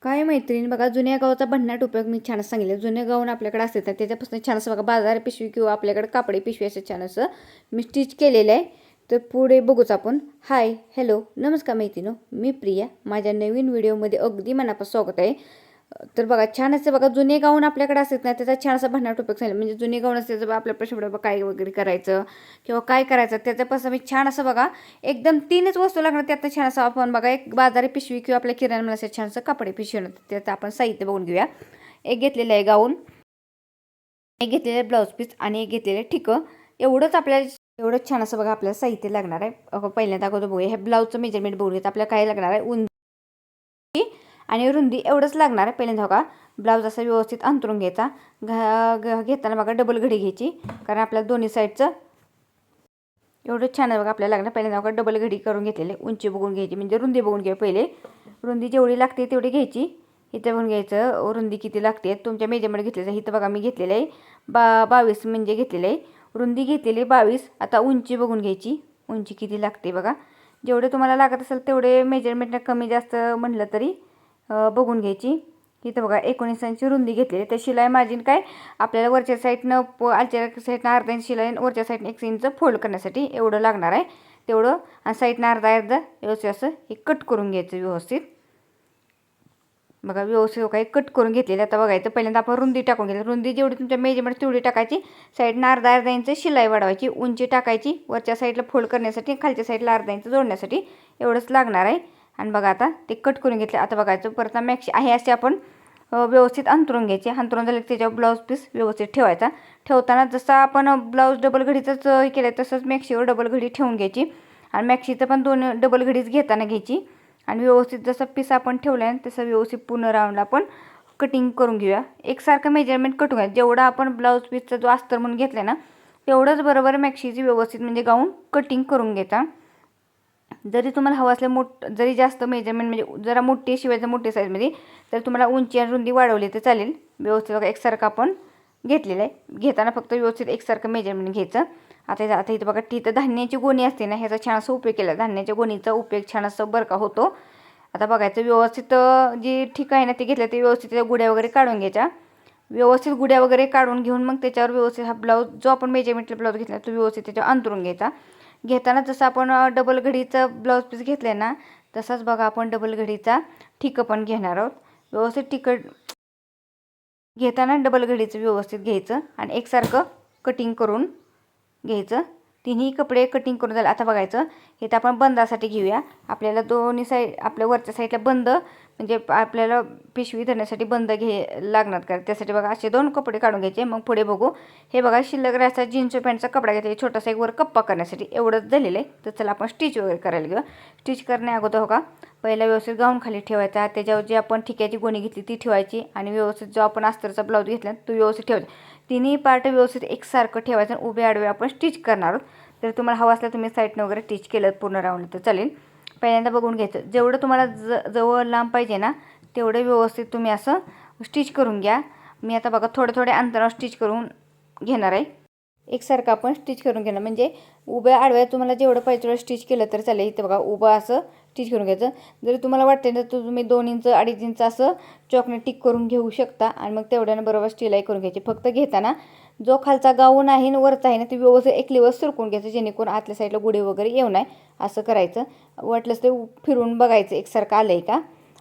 काय मैत्रीण बघा, जुन्या गावाचा भन्नाट उपयोग मी छान सांगितलं. जुने गाऊन आपल्याकडे असते तर त्याच्यापासून छान असं बघा बाजार पिशवी किंवा आपल्याकडे कापडी पिशवी असं छान असं मी स्टिच केलेलं आहे. तर पुढे बघूच आपण. हाय, हॅलो, नमस्कार मैत्रिणो, मी प्रिया. माझ्या नवीन व्हिडिओमध्ये अगदी मनापासून स्वागत आहे. तर बघा छान असं बघा, जुने गाऊन आपल्याकडे असतात ना, त्याचा छान असा भन्नाट उपयोग झाला. म्हणजे जुने गाऊन असते तर आपल्या प्रश्न पडतो काय वगैरे करायचं किंवा काय करायचं, त्याच्यापासून मी छान असं बघा एकदम तीनच वस्तू लागणार. त्यात छान असं आपण बघा एक बाजारी पिशवी किंवा आपल्या किराणा असं छान असं कपडे पिशवी होतं. त्यात आपण साहित्य बघून घेऊया. एक घेतलेलं आहे गाऊन, एक घेतलेलं आहे ब्लाऊज पीस आणि एक घेतलेलं आहे ठिकं. एवढंच आपल्याला एवढंच छान असं बघा आपल्याला साहित्य लागणार आहे. पहिल्यांदा अगोदर बघूया हे ब्लाऊजचं मेजरमेंट बघूयात. आपल्याला काय लागणार आहे, उंची आणि रुंदी एवढंच लागणार आहे. पहिल्यांदा बघा ब्लाऊज असा व्यवस्थित अंतरून घ्यायचा. घेताना बघा डबल घडी घ्यायची, कारण आपल्याला दोन्ही साईडचं एवढं छान आहे बघा आपल्याला लागणार. पहिल्यांदा बघा डबल घडी करून घेतलेले. उंची बघून घ्यायची, म्हणजे रुंदी बघून घ्या. पहिले रुंदी जेवढी लागते तेवढी घ्यायची. इथं बघून घ्यायचं रुंदी किती लागते तुमच्या मेजरमेंट घेतलेलं आहे. इथं बघा मी घेतलेलं आहे 22 म्हणजे घेतलेलं आहे. रुंदी घेतलेली 22. आता उंची बघून घ्यायची, उंची किती लागते बघा. जेवढे तुम्हाला लागत असेल तेवढे मेजरमेंट कमी जास्त म्हटलं तरी बघून घ्यायची. इथं बघा 19 इंची रुंदी घेतलेली. तर शिलाई मार्जिन काय आपल्याला वरच्या साईडनं आलच्या साईडनं अर्धा इंच शिलाई, वरच्या साईडनं 1 इंच फोल्ड करण्यासाठी एवढं लागणार आहे. तेवढं आणि साईडनं अर्धा व्यवस्थित असं हे कट करून घ्यायचं व्यवस्थित. बघा व्यवस्थित काही कट करून घेतलेलं. आता बघायचं पहिल्यांदा आपण रुंदी टाकून घ्यायची. रुंदी जेवढी तुमच्या मेजरमेंट तेवढी टाकायची. साईडनं अर्धा इंच शिलाई वाढवायची. उंची टाकायची वरच्या साईडला फोल्ड करण्यासाठी, खालच्या साईडला अर्धा इंच जोडण्यासाठी एवढंच लागणार आहे. आणि बघा आता ते कट करून घेतले. आता बघायचं परत मॅक्सी आहे असे आपण व्यवस्थित अंतरून घ्यायचे. अंतरून झाले की त्याच्यावर ब्लाऊज पीस व्यवस्थित ठेवायचा. ठेवताना जसं आपण ब्लाऊज डबल घडीचंच हे केलं तसंच मॅक्सीवर डबल घडी ठेवून घ्यायची. आणि मॅक्सीचं पण 2 डबल घडीच घेताना घ्यायची. आणि व्यवस्थित जसं पीस आपण ठेवलं आहे तसं व्यवस्थित पूर्ण राऊंडला आपण कटिंग करून घेऊया. एकसारखं मेजरमेंट कटून घ्या. जेवढा आपण ब्लाऊज पीसचा जो अस्तर म्हणून घेतला आहे ना तेवढंच बरोबर मॅक्सीची व्यवस्थित म्हणजे गाऊन कटिंग करून घेता. जरी तुम्हाला हवं असलं जरी जास्त मेजरमेंट म्हणजे जरा मोठी शिवायचं मोठी साईजमध्ये, तर तुम्हाला उंची आणि रुंदी वाढवली तर चालेल. व्यवस्थित बघा एकसारखं आपण घेतलेलं आहे. घेताना फक्त व्यवस्थित एकसारखं मेजरमेंट घ्यायचं. आता इथं बघा तिथं धान्याची गोणी असते ना, ह्याचा छान असा उपयोग केला. धान्याच्या गोणीचा उपयोग छान असं बरं का होतो. आता बघायचं व्यवस्थित जी ठीक आहे ना ते घेतलं ते व्यवस्थित त्या गुड्या वगैरे काढून घ्यायच्या. व्यवस्थित गुड्या वगैरे काढून घेऊन मग त्याच्यावर व्यवस्थित हा ब्लाऊज जो आपण मेजरमेंटला ब्लाऊज घेतला तो व्यवस्थित त्याच्यावर अंतरून घ्यायचा. घेताना जसं आपण डबल घडीचा ब्लाऊज पीस घेतला आहे ना तसाच बघा आपण डबल घडीचा ठिकं पण घेणार आहोत. व्यवस्थित ठिकं घेताना डबल घडीचं व्यवस्थित घ्यायचं आणि एकसारखं कटिंग करून घ्यायचं. तिन्ही कपडे कटिंग करून झालं. आता बघायचं हे तर आपण बंदासाठी घेऊया. आपल्याला दोन्ही साईड आपल्या वरच्या साईडला बंद म्हणजे आपल्याला पिशवी धरण्यासाठी बंद लागणार का, त्यासाठी बघा असे 2 कपडे काढून घ्यायचे. मग पुढे बघू. हे बघा शिल्लक राहायचा जीन्स पॅन्टचा कपडा घेतला छोटासा एक वर कप्पा करण्यासाठी एवढंच झालेलं आहे. तर चला आपण स्टिच वगैरे करायला घेऊ. स्टिच करण्या अगोदर हो का पहिला व्यवस्थित गाऊन खाली ठेवायचा. त्याच्यावर जी आपण ठिक्याची गोणी घेतली ती ठेवायची आणि व्यवस्थित जो आपण अस्तरचा ब्लाऊज घेतला तो व्यवस्थित ठेवायचा. तिन्ही पार्ट व्यवस्थित एकसारखं ठेवायचं आणि उभे आडवे आपण स्टिच करणार आहोत. तर तुम्हाला हवं असलं तुम्ही साईडनं वगैरे स्टिच केलं पूर्ण राऊंड तर चालेल. पहिल्यांदा बघून घ्यायचं. जेवढं तुम्हाला जवळ लांब पाहिजे ना तेवढं व्यवस्थित तुम्ही असं स्टिच करून घ्या. मी आता बघा थोडे अंतरावर स्टिच करून घेणार आहे. एकसारखं आपण स्टिच करून घेणार म्हणजे उभ्या आडव्या तुम्हाला जेवढं पाहिजे तेवढं स्टिच केलं तर चालेल. इथं बघा उभं असं स्टिच करून घ्यायचं. जरी तुम्हाला वाटते तर तुम्ही 2 इंच 2.5 इंच असं चॉकने टिक करून घेऊ शकता आणि मग तेवढ्यानं बरोबर शिलाई करून घ्यायची. फक्त घेताना जो खालचा गाऊन आहे ना वरचा आहे ना ते व्यवस्थित एक लेवस सरकून घ्यायचं जेणेकरून आतल्या साईडला गुढे वगैरे येऊ नये असं करायचं. वाटलंच ते फिरून बघायचं एकसारखं आलं आहे का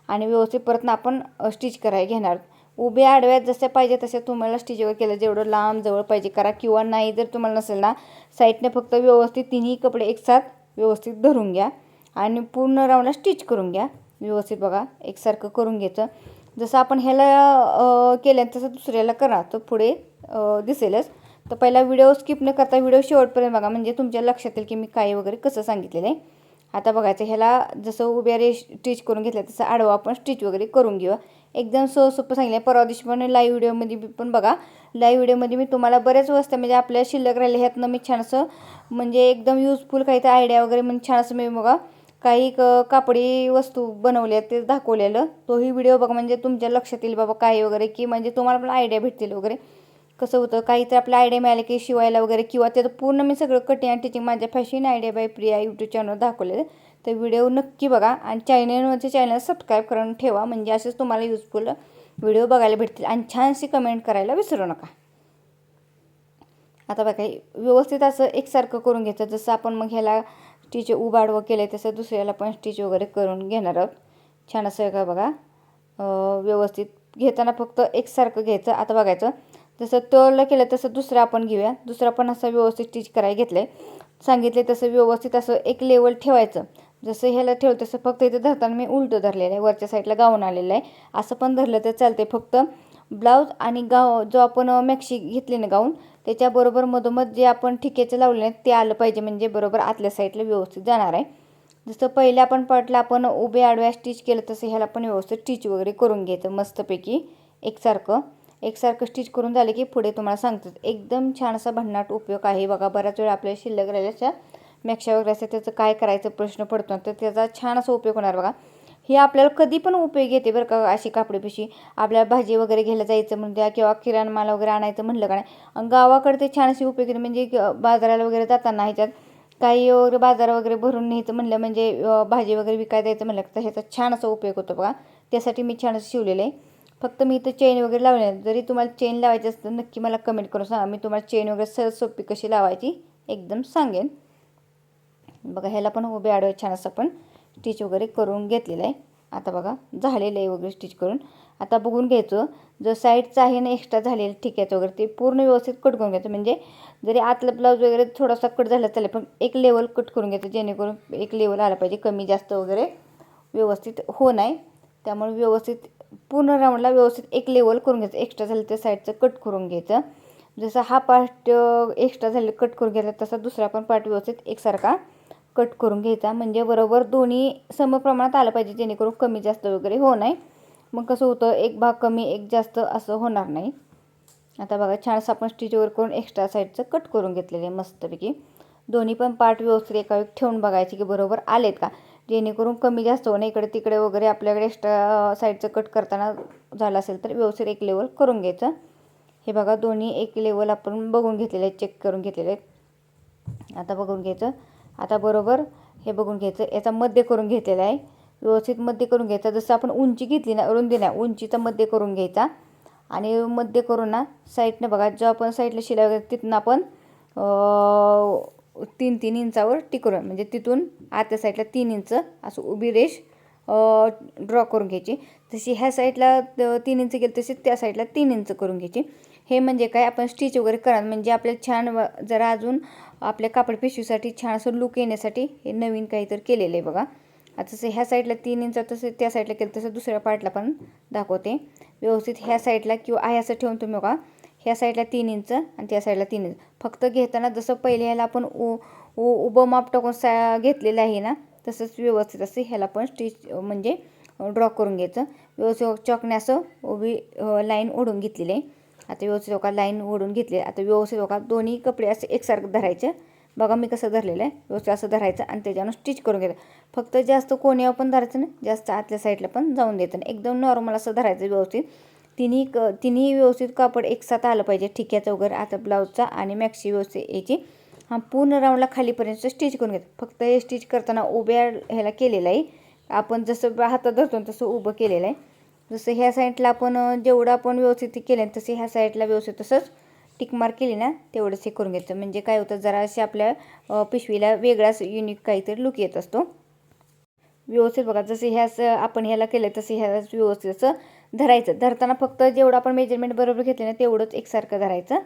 आणि व्यवस्थित परत आपण स्टिच करायला घेणार. उभ्या आडव्यात जसं पाहिजे तसं तुम्हाला स्टिच वगैरे केलं. जेवढं लांब जवळ पाहिजे करा किंवा नाही जर तुम्हाला नसेल ना साईडने फक्त व्यवस्थित तिन्ही कपडे एकसाथ व्यवस्थित धरून घ्या आणि पूर्ण राऊंडला स्टिच करून घ्या. व्यवस्थित बघा एकसारखं करून घ्यायचं. जसं आपण ह्याला केलं तसं दुसऱ्याला करा तर पुढे दिसेलच. तर पहिला व्हिडिओ स्किप न करता व्हिडिओ शेवटपर्यंत बघा म्हणजे तुमच्या लक्षात येईल की मी काय वगैरे कसं सांगितलेलं आहे. आता बघायचं ह्याला जसं उभ्या स्टिच करून घेतलं तसं आडवा आपण स्टिच वगैरे करून घेऊ. एकदम सोपं सांगितलं. परवा दिवशी पण लाईव्ह व्हिडिओमध्ये पण बघा. लाईव्ह व्हिडिओमध्ये मी तुम्हाला बऱ्याच वस्तू म्हणजे आपल्या शिल्लक राहिले ह्यातनं मी छान असं म्हणजे एकदम युजफुल काही तर आयडिया वगैरे म्हणजे छान असं मी बघा काही कापडी वस्तू बनवल्या ते दाखवलेलं. तोही व्हिडिओ बघा म्हणजे तुमच्या लक्षात येईल बाबा काय वगैरे की म्हणजे तुम्हाला पण आयडिया भेटतील वगैरे कसं होतं. काही तर आपल्या आयडिया मिळाले की शिवायला वगैरे किंवा त्याचं पूर्ण मी सगळं कटिंग आणि टिचिंग माझ्या fashion idea by Priya YouTube channel दाखवलेलं. तर व्हिडिओ नक्की बघा आणि चॅनल सबस्क्राईब करून ठेवा, म्हणजे असेच तुम्हाला युजफुल व्हिडिओ बघायला भेटतील. आणि छानशी कमेंट करायला विसरू नका. आता बघा व्यवस्थित असं एकसारखं करून घ्यायचं. जसं आपण मग ह्याला स्टिच उभाडवं केलं तसं दुसऱ्याला पण स्टिच वगैरे करून घेणार आहोत. छान असं का बघा व्यवस्थित घेताना फक्त एकसारखं घ्यायचं. आता बघायचं जसं तळलं केलं तसं दुसरं आपण घेऊया. दुसरा पण असं व्यवस्थित स्टिच करायला घेतलं सांगितले तसं व्यवस्थित असं एक लेवल ठेवायचं. जसं ह्याला ठेवलं तसं फक्त इथं धरताना मी उलटं धरलेलं आहे, वरच्या साईडला गाऊन आलेलं आहे. असं पण धरलं तर चालते. फक्त ब्लाऊज आणि जो आपण मॅक्सी घेतली ना गाऊन त्याच्याबरोबर मधोमध जे आपण ठिक्याचं लावले आहेत ते आलं पाहिजे, म्हणजे बरोबर आतल्या साईडला व्यवस्थित जाणार आहे. जसं पहिले आपण पार्टला आपण उभे आडव्या स्टिच केलं तसं ह्याला पण व्यवस्थित स्टिच वगैरे करून घ्यायचं मस्तपैकी एकसारखं स्टिच करून झाले की पुढे तुम्हाला सांगतात. एकदम छान असा भन्नाट उपयोग आहे बघा. बऱ्याच वेळा आपल्याला शिल्लक राहिल्याच्या मॅक्शा वगैरे असं त्याचं काय करायचं प्रश्न पडतो, तर त्याचा छान असा उपयोग होणार बघा. हे आपल्याला कधी पण उपयोग येते बरं का. अशी कापडी पिशवी आपल्याला भाजी वगैरे घ्यायला जायचं म्हणून द्या किंवा किराणा माल वगैरे आणायचं म्हणलं का नाही, गावाकडे ते छान अशी उपयोग येते. म्हणजे बाजाराला वगैरे जाताना ह्याच्यात काही वगैरे बाजार वगैरे भरून न्यायचं म्हणलं, म्हणजे भाजी वगैरे विकायला द्यायचं म्हणलं तर ह्याचा छान असा उपयोग होतो बघा. त्यासाठी मी छान असं शिवलेलं आहे. फक्त मी इथं चेन वगैरे लावले. जरी तुम्हाला चेन लावायची असतं नक्की मला कमेंट करून सांगा, मी तुम्हाला चेन वगैरे सहज सोपी कशी लावायची एकदम सांगेन. बघा ह्याला पण उभे आडवे छान असं पण स्टिच वगैरे करून घेतलेलं आहे. आता बघा झालेलं आहे वगैरे स्टिच करून. आता बघून घ्यायचं जो साईडचं आहे ना एक्स्ट्रा झालेलं ठिक्याचं वगैरे ते पूर्ण व्यवस्थित कट करून घ्यायचं. म्हणजे जरी आतलं ब्लाऊज वगैरे थोडासा कट झाला चालेल, पण एक लेवल कट करून घ्यायचं जेणेकरून एक लेवल आला पाहिजे, कमी जास्त वगैरे व्यवस्थित हो नाही. त्यामुळे व्यवस्थित पूर्ण राऊंडला व्यवस्थित एक लेवल करून घ्यायचं. एक्स्ट्रा झालं त्या साईडचं कट करून घ्यायचं. जसं हा पार्ट एक्स्ट्रा झाले कट करून घ्यायचा तसा दुसरा पण पार्ट व्यवस्थित एकसारखा कट करून घ्यायचा. म्हणजे बरोबर दोन्ही समप्रमाणात आलं पाहिजे, जेणेकरून कमी जास्त वगैरे हो नाही. मग कसं होतं एक भाग कमी एक जास्त असं होणार नाही. आता बघा छान असं आपण स्टिच वर करून एक्स्ट्रा साईडचं कट करून घेतलेलं आहे मस्तपैकी. दोन्ही पण पार्ट व्यवस्थित एका वेळी ठेवून बघायचे की बरोबर आलेत का, जेणेकरून कमी जास्त होणं इकडे तिकडे वगैरे आपल्याकडे एक्स्ट्रा साईडचं कट करताना झालं असेल तर व्यवस्थित एक लेवल करून घ्यायचं. हे बघा दोन्ही एक लेवल आपण बघून घेतलेले आहेत, चेक करून घेतलेले आहेत. आता बघून घ्यायचं. आता बरोबर हे बघून घ्यायचं, याचा मध्य करून घेतलेला आहे. व्यवस्थित मध्य करून घ्यायचा. जसं आपण उंची घेतली ना रुंदी ना उंचीचा मध्य करून घ्यायचा आणि मध्य करून ना साईडनं बघा जो आपण साईडला शिलाई वगैरे तिथून आपण 3-3 इंचावर टिकून, म्हणजे तिथून आतल्या साईडला 3 इंच असं उभी रेष ड्रॉ करून घ्यायची. जशी ह्या साईडला 3 इंच गेली तशी त्या साईडला 3 इंच करून घ्यायची. हे म्हणजे काय आपण स्टिच वगैरे करा म्हणजे आपल्याला छान जरा अजून आपल्या कापड पिशवीसाठी छान असं लुक येण्यासाठी हे नवीन काहीतरी केलेलं आहे बघा. आता जसं ह्या साईडला 3 इंच तसं त्या साईडला केलं तसं दुसऱ्या पार्टला पण दाखवते. व्यवस्थित ह्या साईडला किंवा आहे असं ठेवून तुम्ही बघा ह्या साईडला 3 इंच आणि त्या साईडला 3 इंच. फक्त घेताना जसं पहिले ह्याला आपण उभं माप टाकून घेतलेलं आहे ना तसंच व्यवस्थित असं ह्याला पण स्टिच म्हणजे ड्रॉ करून घ्यायचं. व्यवस्थित चॉकने असं उभी लाईन ओढून घेतलेली आहे. आता व्यवस्थित बघा लाईन ओढून घेतली. आता व्यवस्थित बघा दोन्ही कपडे असे एकसारखं धरायचे. बघा मी कसं धरलेलं आहे. व्यवस्थित असं धरायचं आणि त्याच्यानं स्टिच करून घ्यायचं. फक्त जास्त कोण्यावर पण धरायचं नाही, जास्त आतल्या साईडला पण जाऊन द्यायचं नाही. एकदम नॉर्मल असं धरायचं व्यवस्थित. तिन्ही व्यवस्थित कापड एकसाथ आलं पाहिजे. ठिक्याचं वगैरे आता ब्लाऊजचा आणि मॅक्सी व्यवस्थित याची हा पूर्ण राऊंडला खालीपर्यंत स्टिच करून घ्यायचं. फक्त हे स्टिच करताना उभ्या ह्याला केलेलं आहे. आपण जसं हातात धरतो तसं उभं केलेलं आहे. जसं ह्या साईडला आपण जेवढं आपण व्यवस्थित केलं तसे ह्या साईडला व्यवस्थित तसंच टिकमार्क केली ना तेवढंच हे करून घ्यायचं. म्हणजे काय होतं जरा असे आपल्या पिशवीला वेगळाच युनिक काहीतरी लुक येत असतो. व्यवस्थित बघा जसं ह्याच आपण ह्याला केलं तसं ह्याच व्यवस्थित असं धरायचं. धरताना फक्त जेवढं आपण मेजरमेंट बरोबर घेतलं ना तेवढंच एकसारखं धरायचं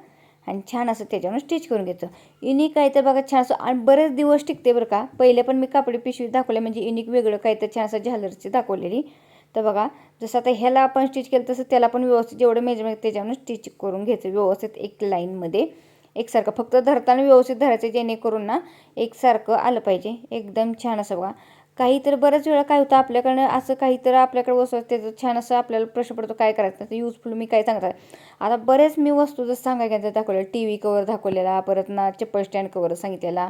आणि छान असं त्याच्यावर स्टिच करून घ्यायचं. युनिक काय तर बघा छान असं आणि बरेच दिवस टिकते बरं का. पहिले पण मी कापडी पिशवी दाखवले म्हणजे युनिक वेगळं काय तर छान असं झालरची दाखवलेली. तर बघा जसं आता ह्याला आपण स्टिच केलं तसं त्याला पण व्यवस्थित जेवढं मेजरमेंट त्याच्यावर स्टिच करून घ्यायचं व्यवस्थित एक लाईनमध्ये एकसारखं. फक्त धरताना व्यवस्थित धरायचं जेणेकरून ना एकसारखं आलं पाहिजे. एकदम छान असं बघा. काहीतरी बऱ्याच वेळा काय होतं आपल्याकडनं असं काहीतरी आपल्याकडे वस्तू त्याचं छान असं आपल्याला प्रश्न पडतो काय करायचं तर युजफुल मी काय सांगतात. आता बरेच मी वस्तू जसं सांगायचं दाखवलेलं TV कवर दाखवलेला, परत ना चप्पल स्टँड कवर सांगितलेला,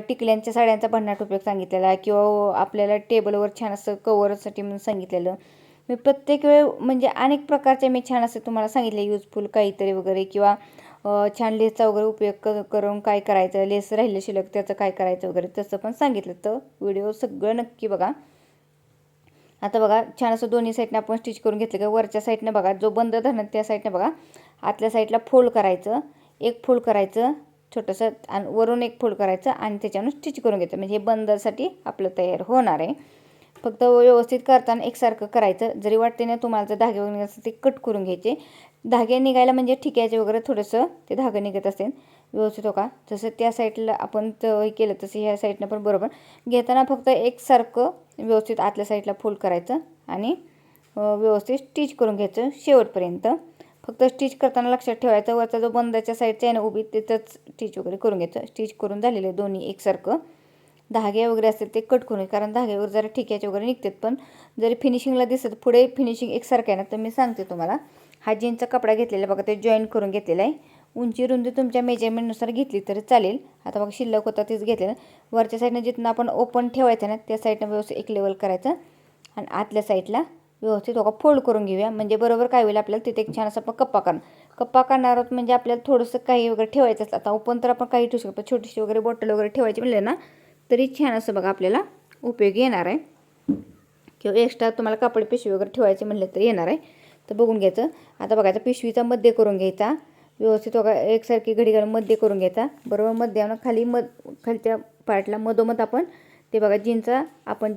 टिकल्यांच्या साड्यांचा भन्नाट उपयोग सांगितलेला किंवा आपल्याला टेबलवर छान असं कवरसाठी म्हणून सांगितलेलं. मी प्रत्येक वेळ म्हणजे अनेक प्रकारचे मी छान असं तुम्हाला सांगितले युजफुल काहीतरी वगैरे किंवा छान लेसचा वगैरे उपयोग करून काय करायचं, लेस राहिलं शिल्लक त्याचं काय करायचं वगैरे तसं पण सांगितलं. तर व्हिडिओ सगळं नक्की बघा. आता बघा छान असं दोन्ही साईडने आपण स्टिच करून घेतलं का वरच्या साईडने बघा जो बंद धरणार त्या साईडने बघा आतल्या साईडला फोल्ड करायचं, एक फोल्ड करायचं छोटंसं आणि वरून एक फोल्ड करायचं आणि त्याच्यानं स्टिच करून घ्यायचं. म्हणजे हे बंदसाठी आपलं तयार होणार आहे. फक्त व्यवस्थित करताना एकसारखं करायचं. जरी वाटते ना तुम्हाला जर धागे वगैरे असं ते कट करून घ्यायचे. धागे निघायला म्हणजे ठिक्याचे वगैरे थोडंसं ते धागे निघत असेल व्यवस्थित हो का. जसं त्या साईडला आपण हे केलं तसं ह्या साईडनं पण बरोबर घेताना फक्त एकसारखं व्यवस्थित आतल्या साईडला फोल्ड करायचं आणि व्यवस्थित स्टिच करून घ्यायचं शेवटपर्यंत. फक्त स्टिच करताना लक्षात ठेवायचं वरचा जो बंदाच्या साईडचा आहे ना उभी तिथंच स्टिच वगैरे करून घ्यायचं. स्टिच करून झालेलं दोन्ही एकसारखं. धागे वगैरे असतात ते कट करून कारण धाग्यावर जरा ठिक्याचे वगैरे निघतात. पण जरी फिनिशिंगला दिसत पुढे फिनिशिंग एकसारखं आहे ना तर मी सांगते तुम्हाला. हा जीनचा कपडा घेतलेला बघा ते जॉईन करून घेतलेला आहे. उंची रुंदी तुमच्या मेजरमेंटनुसार घेतली तरी चालेल. आता बघा शिल्लक होता तेच घेतलेलं. वरच्या साईडनं जिथनं आपण ओपन ठेवायचं ना त्या साईडनं व्यवस्थित एक लेवल करायचं आणि आतल्या साईडला व्यवस्थित बघा फोल्ड करून घेऊया. म्हणजे बरोबर काय होईल आपल्याला तिथे एक छान असं आपण कप्पा करणार आहोत. म्हणजे आपल्याला थोडंसं काही वगैरे ठेवायचं असतं. आता ओपन तर आपण काही ठेवू शकतो. छोटीशी वगैरे बॉटल वगैरे ठेवायची म्हणले ना तरी छान असं बघा आपल्याला उपयोगी येणार आहे. किंवा एक्स्ट्रा तुम्हाला कापड पिशवी वगैरे ठेवायचे म्हणले तर येणार आहे. तर बघून घ्यायचं. आता बघायचं पिशवीचा मध्ये करून घ्यायचा व्यवस्थित बघा एकसारखी घडी घालून मध्ये करून घ्यायचा. बरोबर मध्यानं खालच्या पार्टला मधोमध आपण ते बघा जीनचा आपण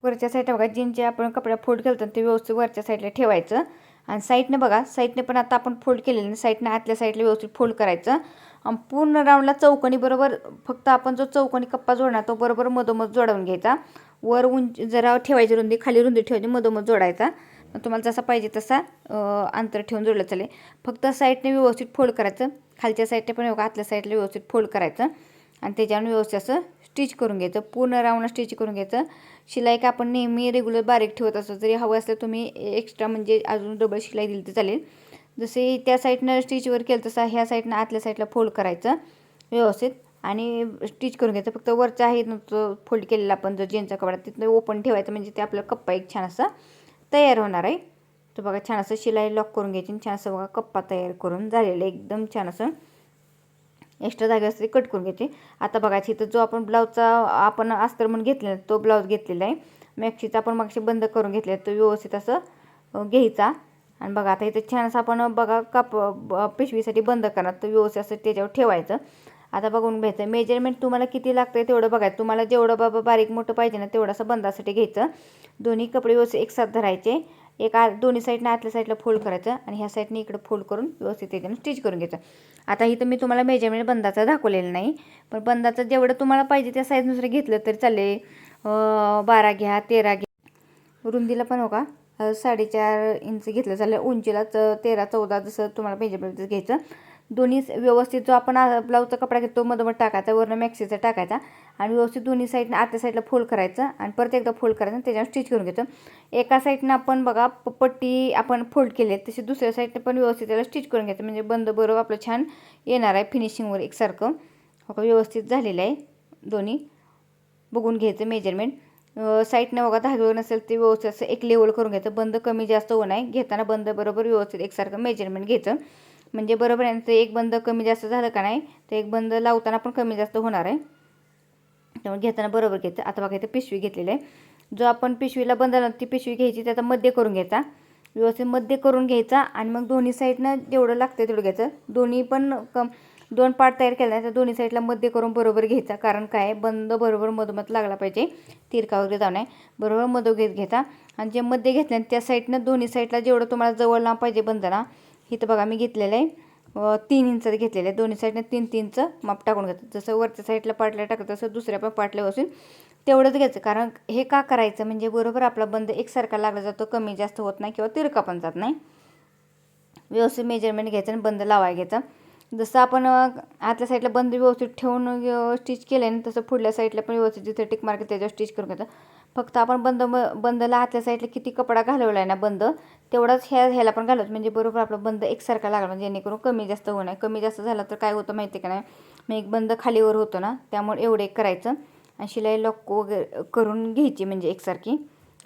वरच्या साईडला बघा जीनचे आपण कपडा फोल्ड केलं तर ते व्यवस्थित वरच्या साईडला ठेवायचं. आणि साईडने बघा साईडने पण आता आपण फोल्ड केलेलं साईडने आतल्या साईडला व्यवस्थित फोल्ड करायचं. आणि पूर्ण राऊंडला चौकोनी बरोबर फक्त आपण जो चौकोनी कप्पा जोडणार तो बरोबर मधोमध जोडवून घ्यायचा. वर उंची जरा ठेवायची रुंदी खाली रुंदी ठेवायची मधोमध जोडायचा. तुम्हाला जसा पाहिजे तसा अंतर ठेवून जोडलं चालेल. फक्त साईडने व्यवस्थित फोल्ड करायचं. खालच्या साईडने पण बघा आतल्या साईडला व्यवस्थित फोल्ड करायचं आणि त्याच्यावर व्यवस्थित असं स्टिच करून घ्यायचं. पूर्ण राऊंड स्टिच करून घ्यायचं. शिलाई का आपण नेहमी रेग्युलर बारीक ठेवत असतो जरी हवं असलं तुम्ही एक्स्ट्रा म्हणजे अजून डबल शिलाई दिली तर चालेल. जसे त्या साईडनं स्टिचवर केलं तसं ह्या साईडनं आतल्या साईडला फोल्ड करायचं व्यवस्थित आणि स्टिच करून घ्यायचं. फक्त वरचं आहे तो फोल्ड केलेला आपण जो जीनचा कपडा तिथनं ओपन ठेवायचं म्हणजे ते आपला कप्पा एक छान असा तयार होणार आहे. तर बघा छान असं शिलाई लॉक करून घ्यायची छान असं बघा कप्पा तयार करून झालेलं एकदम छान असं. एक्स्ट्रा जागा असते कट करून घ्यायची. आता बघायची इथं जो आपण ब्लाऊजचा आपण अस्तर म्हणून घेतलेला तो ब्लाऊज घेतलेला आहे. मॅक्सीचा आपण मागशी बंद करून घेतलेला तो व्यवस्थित असं घ्यायचा. आणि बघा आता इथं छान असं आपण बघा पिशवीसाठी बंद करणार तर व्यवस्थित असं त्याच्यावर ठेवायचं. आता बघून घ्यायचं मेजरमेंट तुम्हाला किती लागतं आहे तेवढं बघायचं. तुम्हाला जेवढं बाबा बारीक मोठं पाहिजे ना तेवढं असं बंदासाठी घ्यायचं. दोन्ही कपडे व्यवस्थित एकसाथ धरायचे. दोन्ही साईडनं आतल्या साईडला फोल्ड करायचं आणि ह्या साईडने इकडं फोल्ड करून व्यवस्थित त्याच्यानं स्टिच करून घ्यायचं. आता इथं मी तुम्हाला मेजरमेंट बंदाचं दाखवलेलं नाही पण बंदाचं जेवढं तुम्हाला पाहिजे त्या साईजनुसार घेतलं तरी चालेल. 12 घ्या 13 घ्या. रुंदीला पण हो का 4.5 इंच घेतलं चालेल. उंचीला 13-14 जसं तुम्हाला मेजरमेंट घ्यायचं. दोन्ही व्यवस्थित जो आपण ब्लाऊजचा कपडा घेतो मधोमध टाकायचा वरनं मॅक्सीचा टाकायचा आणि व्यवस्थित दोन्ही साईडनं आतल्या साईडला फोल्ड करायचं आणि परत एकदा फोल्ड करायचं आणि त्याच्यावर स्टिच करून घ्यायचं. एका साईडनं आपण बघा पट्टी आपण फोल्ड केली आहे तशी दुसऱ्या साईडनं पण व्यवस्थित त्याला स्टिच करून घ्यायचं. म्हणजे बंद बरोबर आपलं छान येणार आहे फिनिशिंगवर एकसारखं हो व्यवस्थित झालेलं आहे. दोन्ही बघून घ्यायचं मेजरमेंट. साईडनं बघा धागे नसेल ते व्यवस्थित असं एक लेवल करून घ्यायचं. बंद कमी जास्त होऊ नये. घेताना बंद बरोबर व्यवस्थित एकसारखं मेजरमेंट घ्यायचं. म्हणजे बरोबर आहे ते एक बंद कमी जास्त झालं का नाही तर एक बंद लावताना पण कमी जास्त होणार आहे. त्यामुळे घेताना बरोबर घ्यायचं. आता बघा इथं पिशवी घेतलेली आहे. जो आपण पिशवीला बंद ती पिशवी घ्यायची त्याचा मध्ये करून घ्यायचा. व्यवस्थित मध्ये करून घ्यायचा आणि मग दोन्ही साईडनं जेवढं लागतं तेवढं घ्यायचं. दोन्ही पण 2 पार्ट तयार केला तर दोन्ही साईडला मध्ये करून बरोबर घ्यायचा. कारण काय बंद बरोबर मधोमध लागला पाहिजे तिरका वगैरे जाऊ नये. बरोबर मधोमध घ्यायचा आणि जे मध्ये घेतलं त्या साईडनं दोन्ही साईडला जेवढं तुम्हाला जवळ लांब पाहिजे बंद ना इथं बघा मी घेतलेलं आहे 3 इंच घेतलेलं आहे. दोन्ही साईडनं 3-3चं माप टाकून घ्यायचं. जसं वरच्या साईडला पार्टला टाकतं तसं दुसऱ्या पण पार्टला बसून तेवढंच घ्यायचं. कारण हे का करायचं म्हणजे बरोबर आपला बंद एकसारखा लागला जातो कमी जास्त होत नाही किंवा तिरका पण जात नाही. व्यवस्थित मेजरमेंट घ्यायचं आणि बंद लावायला घ्यायचं. जसं आपण आतल्या साईडला बंद व्यवस्थित ठेवून स्टिच केलं आहे तसं पुढल्या साईडला पण व्यवस्थित जिथे टिक मार्क त्याच्यावर स्टिच करून घ्यायचं. फक्त आपण बंदला आतल्या साईडला किती कपडा घालवला आहे ना बंद तेवढाच ह्याला पण घालवतो. म्हणजे बरोबर आपला बंद एकसारखा लागला म्हणजे जेणेकरून कमी जास्त होऊ नये. कमी जास्त झाला तर काय होतं माहिती का नाही मग एक बंद खालीवर होतो ना त्यामुळे एवढं एक करायचं आणि शिलाई लॉक वगैरे करून घ्यायची म्हणजे एकसारखी.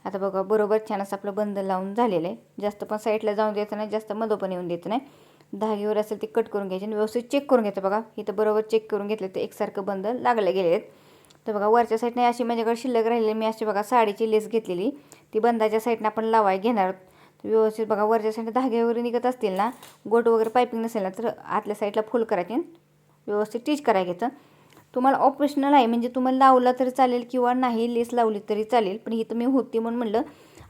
आता बघा बरोबर छान असं आपलं बंद लावून झालेलं आहे. जास्त पण साईडला जाऊन द्यायचं नाही जास्त मधोपण येऊन द्यायचं नाही. धागेवर असेल ते कट करून घ्यायचे आणि व्यवस्थित चेक करून घ्यायचं. बघा इथं बरोबर चेक करून घेतलं तर एकसारखं बंद लागले गेले आहेत. तर बघा वरच्या साईडने अशी माझ्याकडे शिल्लक राहिलेली मी अशी बघा साडीची लेस घेतलेली ती बंदाच्या साईडने आपण लावाय घेणार आहोत. व्यवस्थित बघा वरच्या साईडने धागे वगैरे निघत असतील ना, गोट वगैरे पायपिंग नसेल ना, तर आतल्या साईडला फुल करायचे, व्यवस्थित टिच करायला घ्यायचं. तुम्हाला ऑप्शनल आहे, म्हणजे तुम्हाला लावला तरी चालेल किंवा नाही लेस लावली तरी चालेल, पण इथं मी होती म्हणून म्हणलं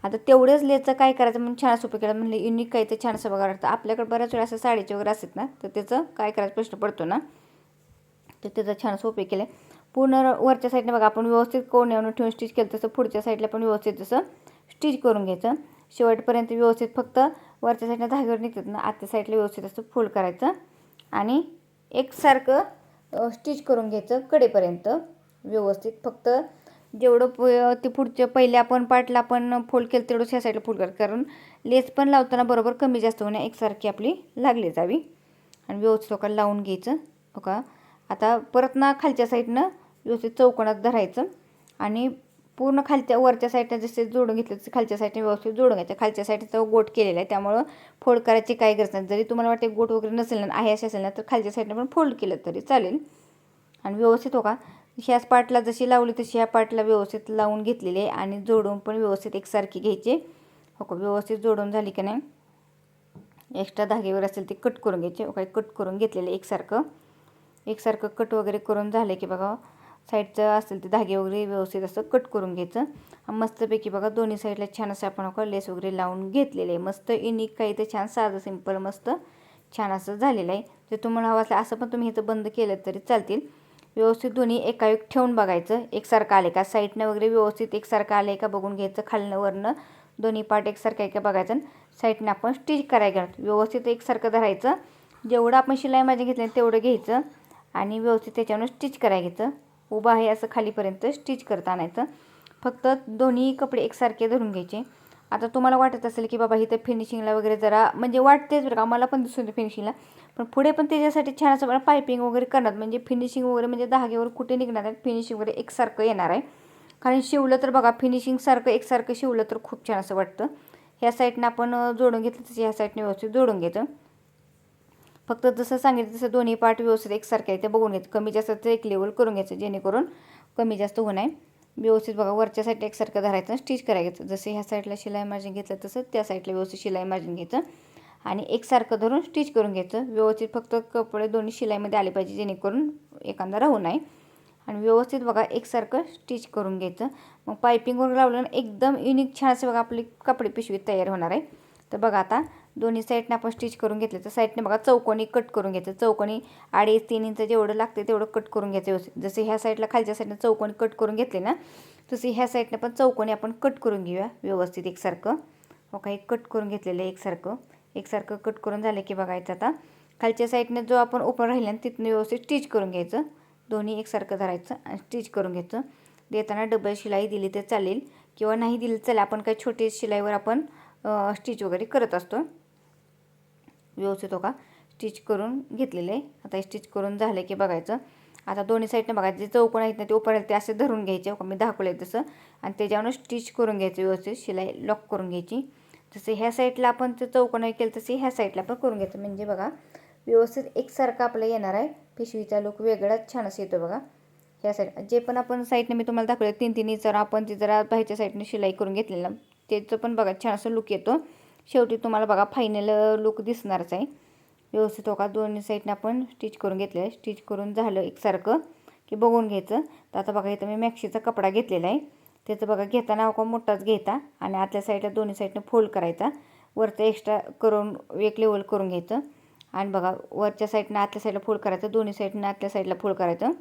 आता तेवढंच लेसचं काय करायचं म्हणून छान सोपं केलं. म्हणलं युनिक काही ते छानसं बघा वाटतं. आपल्याकडे बऱ्याच वेळा असं साडीचे वगैरे असतात ना, तर त्याचं काय करायचं प्रश्न पडतो ना, तर त्याचं छान सोपे केलं. पूर्ण वरच्या साईडने बघा आपण व्यवस्थित कोण्यावर ठेवून स्टिच केलं तसं पुढच्या साईडला पण व्यवस्थित तसं स्टिच करून घ्यायचं. शेवटपर्यंत व्यवस्थित फक्त वरच्या साईडला धाग्यावर निघतात ना, आतल्या साईडला व्यवस्थित असं फोल्ड करायचं आणि एकसारखं स्टिच करून घ्यायचं कडेपर्यंत व्यवस्थित. फक्त जेवढं ते पुढच्या पहिले आपण पार्टला आपण फोल्ड केलं तेवढंच ह्या साईडला फोल्ड करायचं, कारण लेस पण लावताना बरोबर कमी जास्त होण्या एकसारखी आपली लागली जावी. आणि व्यवस्थित लोकांना लावून घ्यायचं. बघा आता परत ना खालच्या साईडनं व्यवस्थित चौकोनात धरायचं आणि पूर्ण खालच्या वरच्या साईडनं जसे जोडून घेतलं तसे खालच्या साईडने व्यवस्थित जोडून घ्यायचं. खालच्या साईडचा गोट केलेला आहे त्यामुळं फोल्ड करायची काही गरज नाही. जरी तुम्हाला वाटते गोट वगैरे नसेल ना, आहे असे असेल ना, तर खालच्या साईडने पण फोल्ड केलं तरी चालेल. आणि व्यवस्थित हो का ह्याच पार्टला जशी लावली तशी ह्या पार्टला व्यवस्थित लावून घेतलेली आहे आणि जोडून पण व्यवस्थित एकसारखी घ्यायची. हो का व्यवस्थित जोडून झाली की नाही, एक्स्ट्रा धागेवर असेल ते कट करून घ्यायचे. काही कट करून घेतलेले एकसारखं कट वगैरे करून झाले की बघा साईडचं असेल ते धागे वगैरे व्यवस्थित असं कट करून घ्यायचं. मस्तपैकी बघा दोन्ही साईडला छान असं आपण लेस वगैरे लावून घेतलेले आहे. मस्त युनिक काही ते छान साधं सिंपल मस्त छान असं झालेलं आहे. जर तुम्हाला हवं असलं असं पण तुम्ही इथं बंद केलं तरी चालतील. व्यवस्थित दोन्ही एकाएक ठेवून बघायचं एकसारखं आले का, साईडनं वगैरे व्यवस्थित एकसारखं आलं आहे का बघून घ्यायचं. खालनं वरनं दोन्ही पार्ट एकसारखं आहे का बघायचं. साईडनं आपण स्टिच करायला घ्यायचं. व्यवस्थित एकसारखं धरायचं. जेवढं आपण शिलाई माझी घेतली तेवढं घ्यायचं आणि व्यवस्थित त्याच्यावर स्टिच करायला घ्यायचं. उभं आहे असं खालीपर्यंत स्टिच करत आणायचं. फक्त दोन्ही कपडे एकसारखे धरून घ्यायचे. आता तुम्हाला वाटत असेल की बाबा इथं फिनिशिंगला वगैरे जरा म्हणजे वाटतेच बरं का, मला पण दिसून फिनिशिंगला, पण पुढे पण त्याच्यासाठी छान असं पायपिंग वगैरे करणार, म्हणजे फिनिशिंग वगैरे म्हणजे धागेवर कुठे निघणार आहे, फिनिशिंग वगैरे एकसारखं येणार आहे. कारण शिवलं तर बघा फिनिशिंगसारखं एकसारखं शिवलं तर खूप छान असं वाटतं. ह्या साईडनं आपण जोडून घेतलं तसं ह्या साईडने व्यवस्थित जोडून घ्यायचं. फक्त जसं सांगितलं तसं दोन्ही पार्ट व्यवस्थित एकसारखे आहे ते बघून घ्यायचं. कमी जास्त एक लेवल करून घ्यायचं जेणेकरून कमी जास्त होणार. व्यवस्थित बघा वरच्या साईडला एकसारखं धरायचं स्टिच करायचं. जसं ह्या साईडला शिलाई मार्जिन घेतलं तसं त्या साईडला व्यवस्थित शिलाई मार्जिन घ्यायचं आणि एकसारखं धरून स्टिच करून घ्यायचं. व्यवस्थित फक्त कपडे दोन्ही शिलाईमध्ये आले पाहिजे जेणेकरून एखादा राहू नये. आणि व्यवस्थित बघा एकसारखं स्टिच करून घ्यायचं. मग पायपिंग वगैरे लावलं एकदम युनिक छान असं बघा आपली कपडे पिशवी तयार होणार आहे. तर बघा आता दोन्ही साईडने आपण स्टिच करून घेतलं तर साईडने बघा चौकोनी कट करून घ्यायचं. चौकोनी 2.5-3 इंच जेवढं लागते तेवढं कट करून घ्यायचं व्यवस्थित. जसे ह्या साईडला खालच्या साईडने चौकोनी कट करून घेतले ना, तसे ह्या साईडने पण चौकोनी आपण कट करून घेऊया व्यवस्थित एकसारखं. हो काही कट करून घेतलेलं आहे एकसारखं कट करून झालं की बघायचं आता खालच्या साईडने जो आपण ओपन राहिला ना तिथनं व्यवस्थित स्टिच करून घ्यायचं. दोन्ही एकसारखं धरायचं आणि स्टिच करून घ्यायचं. देताना डबल शिलाई दिली तर चालेल किंवा नाही दिली तर चला, आपण काही छोटी शिलाईवर आपण स्टिच वगैरे करत असतो. व्यवस्थित हो का स्टिच करून घेतलेलं आहे. आता स्टिच करून झालं की बघायचं आता दोन्ही साईडने बघायचं जे चौकोन आहेत ना ते ओपन आहेत ते असे धरून घ्यायचे. मी दाखवले तसं आणि त्याच्यावर स्टिच करून घ्यायचं. व्यवस्थित शिलाई लॉक करून घ्यायची. जसं ह्या साईडला आपण ते चौकोन केलं तसे ह्या साईडला पण करून घ्यायचं. म्हणजे बघा व्यवस्थित एकसारखं आपलं येणार आहे. पिशवीचा लुक वेगळाच छान असं येतो बघा. ह्या साईड जे पण आपण साईडने मी तुम्हाला दाखवलं 3-3 इंच आपण ती जरा बाहेरच्या साईडने शिलाई करून घेतलेलं ना त्याचं पण बघा छान असं लुक येतो. शेवटी तुम्हाला बघा फायनल लुक दिसणारच आहे. व्यवस्थित हो का दोन्ही साईडने आपण स्टिच करून घेतलं आहे. स्टिच करून झालं एकसारखं की बघून घ्यायचं. तर आता बघा इथं मी मॅक्सीचा कपडा घेतलेला आहे. त्याचं बघा घेताना का मोठाच घ्यायचा आणि आतल्या साईडला दोन्ही साईडनं फोल्ड करायचा. वरचं एक्स्ट्रा करून एक लेवल करून घ्यायचं आणि बघा वरच्या साईडनं आतल्या साईडला फोल्ड करायचं. दोन्ही साईडनं आतल्या साईडला फोल्ड करायचं.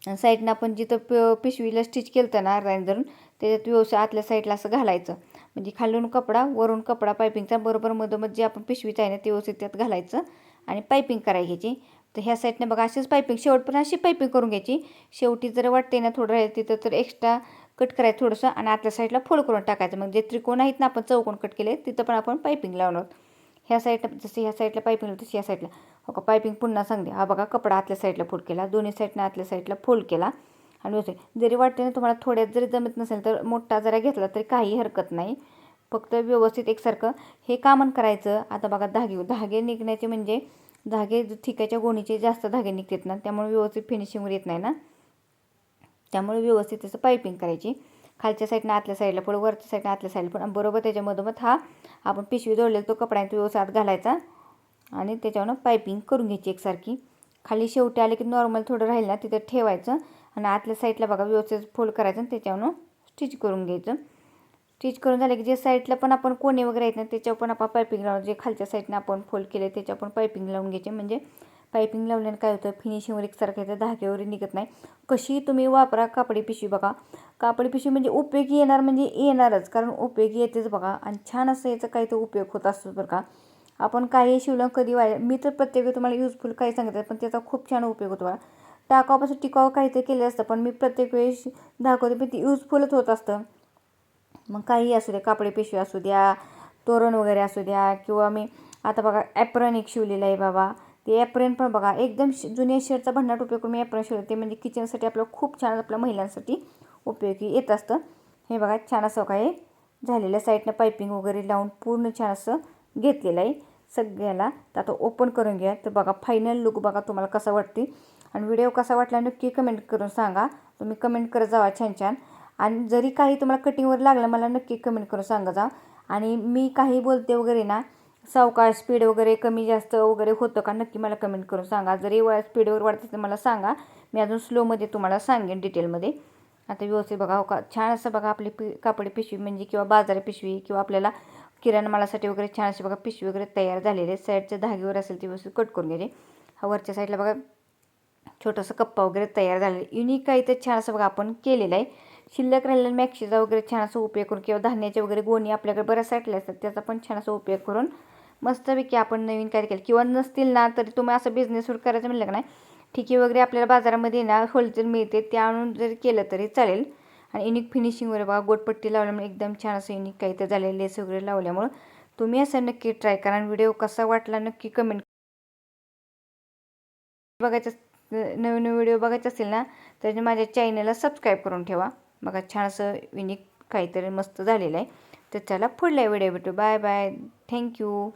आणि साईडनं आपण जिथं पिशवीला स्टिच केलं होतं ना अर्ध्याने धरून त्याच्यात व्यवस्थित आतल्या साईडला असं घालायचं. म्हणजे खालून कपडा वरून कपडा पायपिंगचा बरोबर मधोमध जे आपण पिशवीचं आहे ना ते व्यवस्थित त्यात घालायचं आणि पायपिंग करायची घ्यायची. तर ह्या साईडने बघा अशीच पायपिंग शेवटपर्यंत अशी पायपिंग करून घ्यायची. शेवटी जर वाटते ना थोडं राहील तिथं तर एक्स्ट्रा कट करायचं थोडंसं आणि आतल्या साईडला फोल्ड करून टाकायचं. मग जे त्रिकोण आहेत ना आपण चौकोन कट केले तिथं पण आपण पायपिंग लावणार. ह्या साईडला जसं ह्या साईडला पायपिंग तशी ह्या साईडला हो का पायपिंग पुन्हा सांगते. हा बघा कपडा आतल्या साईडला फोल्ड केला. दोन्ही साईडनं आतल्या साईडला फोल्ड केला आणि जरी वाटते ना तुम्हाला थोड्यात जरी जमत नसेल तर मोठा जरा घेतला तरी काही हरकत नाही. फक्त व्यवस्थित एकसारखं हे कामन करायचं. आता बघा धागे निघण्याचे म्हणजे धागे ठिकाच्या गोणीचे जास्त धागे निघतात ना, त्यामुळे व्यवस्थित फिनिशिंगवर येत नाही ना, त्यामुळे व्यवस्थित त्याचं पायपिंग करायची. खालच्या साईडनं आतल्या साईडला पण, वरच्या साईडनं आतल्या साईडला पण, बरोबर त्याच्यामधोमध हा आपण पिशवी जोडलेला तो कपडा तो व्यवस्थित आत घालायचा आणि त्याच्यावरून पायपिंग करून घ्यायची एकसारखी. खाली शेवटी आले की नॉर्मल थोडं राहील ना तिथं ठेवायचं आणि आतल्या साईडला बघा व्यवस्थित फोल्ड करायचं आणि त्याच्यावरून स्टिच करून घ्यायचं. स्टिच करून झालं की जे साईडला पण आपण कोणे वगैरे आहेत ना त्याच्यावर पण आपण पायपिंग लावून, जे खालच्या साईडनं आपण फोल्ड केले त्याच्यावर पण पायपिंग लावून घ्यायचे. म्हणजे पायपिंग लावल्याने काय होतं, फिनिशिंगवर एकसारखं येतं, धाग्यावर निघत नाही. कशी तुम्ही वापरा कापडी पिशवी. बघा कापडी पिशवी म्हणजे उपयोगी येणार म्हणजे येणारच, कारण उपयोगी येतेच बघा. आणि छान असं याचा काही तो उपयोग होत असतो बरं का. आपण काही शिवलं कधी मी तर प्रत्येक वेळी तुम्हाला युजफुल काही सांगितलं, पण त्याचा खूप छान उपयोग होतो बघा. टाकावापासून टिकाव काहीतरी केलं असतं, पण मी प्रत्येक वेळेस दाखवते, पण ती युजफुलच होत असतं. मग काही असू द्या, कापडी पिशवी असू द्या, तोरण वगैरे असू द्या, किंवा मी आता बघा ॲप्रन एक शिवलेलं आहे बाबा. ते ॲप्रन पण बघा एकदम जुन्या शर्टचा भन्नाट उपयोग करून मी ॲप्रन शिवलं. ते म्हणजे किचनसाठी आपलं खूप छान आपल्या महिलांसाठी उपयोगी येत असतं. हे बघा छान असं काय झालेलं, साईडनं पायपिंग वगैरे लावून पूर्ण छान असं घेतलेलं आहे सगळ्याला. तर आता ओपन करून घ्या. तर बघा फायनल लुक बघा तुम्हाला कसा वाटते. आणि व्हिडिओ कसा वाटला नक्की कमेंट करून सांगा. तुम्ही कमेंट करत जावा छान छान. आणि जरी काही तुम्हाला कटिंगवर लागलं मला नक्की कमेंट करून सांगा जा. आणि मी काही बोलते वगैरे ना, सावकाश स्पीड वगैरे कमी जास्त वगैरे होतं का नक्की मला कमेंट करून सांगा. जरी स्पीडवर वाढते तर मला सांगा, मी अजून स्लोमध्ये तुम्हाला सांगेन डिटेलमध्ये. आता व्यवस्थित बघा का छान असं बघा आपली कापडी पिशवी म्हणजे किंवा बाजारी पिशवी किंवा आपल्याला किराणा मालासाठी वगैरे छान अशी बघा पिशवी वगैरे तयार झालेले. साईडच्या धागेवर असेल ती व्यवस्थित कट करून घ्यायचे. हा वरच्या साईडला बघा छोटासा कप्पा वगैरे तयार झालेला. युनिक काही तर छान असं बघा आपण केलेलं आहे. शिल्लक राहिलेला मॅक्सीचा वगैरे छान असा उपयोग करून किंवा धान्याचे वगैरे गोणी आपल्याकडे बऱ्याच साठले असतात त्याचा पण छान असा उपयोग करून मस्तपैकी आपण नवीन काय केलं. किंवा नसतील ना तरी तुम्ही असं बिझनेस सुरू करायचं म्हणलं का नाही, ठिकी वगैरे आपल्याला बाजारामध्ये ना होलसेल मिळते, ते आणून जर केलं तरी चालेल. आणि युनिक फिनिशिंग वगैरे बघा गोटपट्टी लावल्यामुळे एकदम छान असं युनिक काही तर झालेलं, लेस वगैरे लावल्यामुळं तुम्ही असं नक्की ट्राय करा. आणि व्हिडिओ कसा वाटला नक्की कमेंट बघायचं. नवीन व्हिडिओ बघायचे असेल ना तर माझ्या चॅनलला सबस्क्राईब करून ठेवा. बघा छान असं युनिक काहीतरी मस्त झालेलं आहे. तर चला पुढल्या व्हिडिओ भेटू. Bye bye. थँक्यू.